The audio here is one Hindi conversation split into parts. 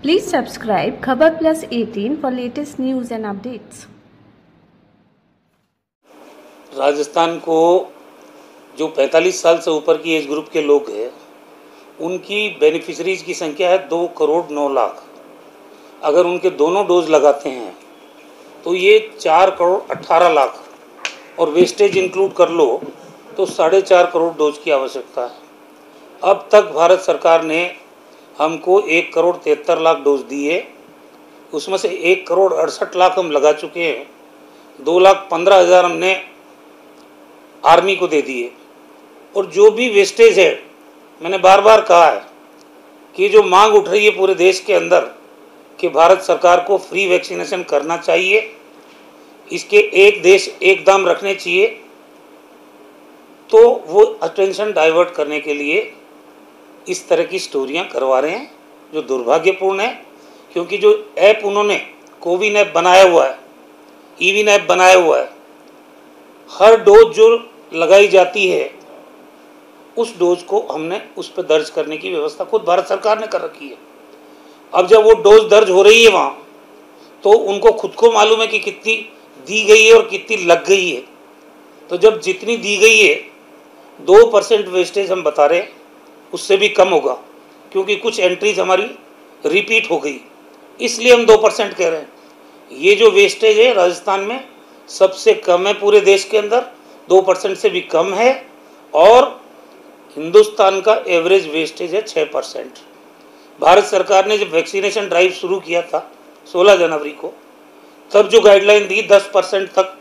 Please subscribe Khabar Plus 18 for latest news and updates. Rajasthan को जो 45 साल से ऊपर की एज ग्रुप के लोग हैं उनकी बेनिफिशरीज की संख्या है 2 करोड़ 9 लाख। अगर उनके दोनों डोज लगाते हैं तो ये 4 करोड़ 18 लाख और वेस्टेज इंक्लूड कर लो तो 4.5 करोड़ डोज की आवश्यकता है। अब तक भारत सरकार ने हमको 1 करोड़ 73 लाख डोज दिए, उसमें से 1 करोड़ 68 लाख हम लगा चुके हैं। 2,15,000 हमने आर्मी को दे दिए। और जो भी वेस्टेज है, मैंने बार बार कहा है कि जो मांग उठ रही है पूरे देश के अंदर कि भारत सरकार को फ्री वैक्सीनेशन करना चाहिए, इसके एक देश एक दाम रखने चाहिए, तो वो अटेंशन डाइवर्ट करने के लिए इस तरह की स्टोरियां करवा रहे हैं, जो दुर्भाग्यपूर्ण है। क्योंकि जो ऐप उन्होंने कोविन ऐप बनाया हुआ है, ईविन ऐप बनाया हुआ है, हर डोज जो लगाई जाती है उस डोज को हमने उस पर दर्ज करने की व्यवस्था खुद भारत सरकार ने कर रखी है। अब जब वो डोज दर्ज हो रही है वहाँ, तो उनको खुद को मालूम है कि कितनी दी गई है और कितनी लग गई है। तो जब जितनी दी गई है 2% वेस्टेज हम बता रहे हैं, उससे भी कम होगा, क्योंकि कुछ एंट्रीज हमारी रिपीट हो गई, इसलिए हम 2% कह रहे हैं। ये जो वेस्टेज है राजस्थान में सबसे कम है पूरे देश के अंदर, 2% से भी कम है। और हिंदुस्तान का एवरेज वेस्टेज है 6%। भारत सरकार ने जब वैक्सीनेशन ड्राइव शुरू किया था 16 जनवरी को, तब जो गाइडलाइन दी 10% तक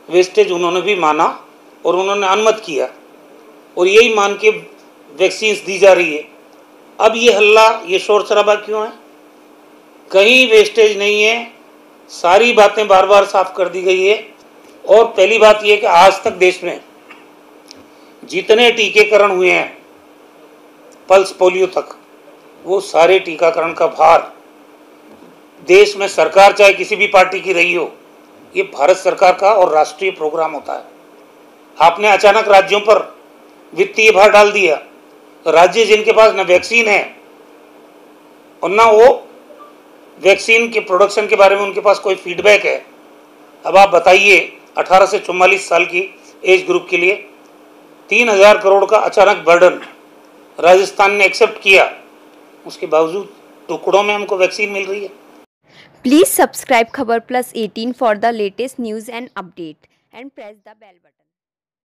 वेस्टेज उन्होंने भी माना और उन्होंने अनुमत किया, और यही मान के वैक्सीन्स दी जा रही है। अब ये हल्ला, ये शोर शराबा क्यों है? कहीं वेस्टेज नहीं है, सारी बातें बार बार साफ कर दी गई है। और पहली बात यह कि आज तक देश में जितने टीकाकरण हुए हैं पल्स पोलियो तक, वो सारे टीकाकरण का भार देश में सरकार चाहे किसी भी पार्टी की रही हो, ये भारत सरकार का और राष्ट्रीय प्रोग्राम होता है। आपने अचानक राज्यों पर वित्तीय भार डाल दिया। राज्य जिनके पास न वैक्सीन है और ना वो वैक्सीन के प्रोडक्शन के बारे में उनके पास कोई फीडबैक है। अब आप बताइए 18 से 44 साल की एज ग्रुप के लिए 3,000 करोड़ का अचानक बर्डन राजस्थान ने एक्सेप्ट किया, उसके बावजूद टुकड़ों में हमको वैक्सीन मिल रही है। Please subscribe Khabar Plus 18 for the latest news and update and press the bell button.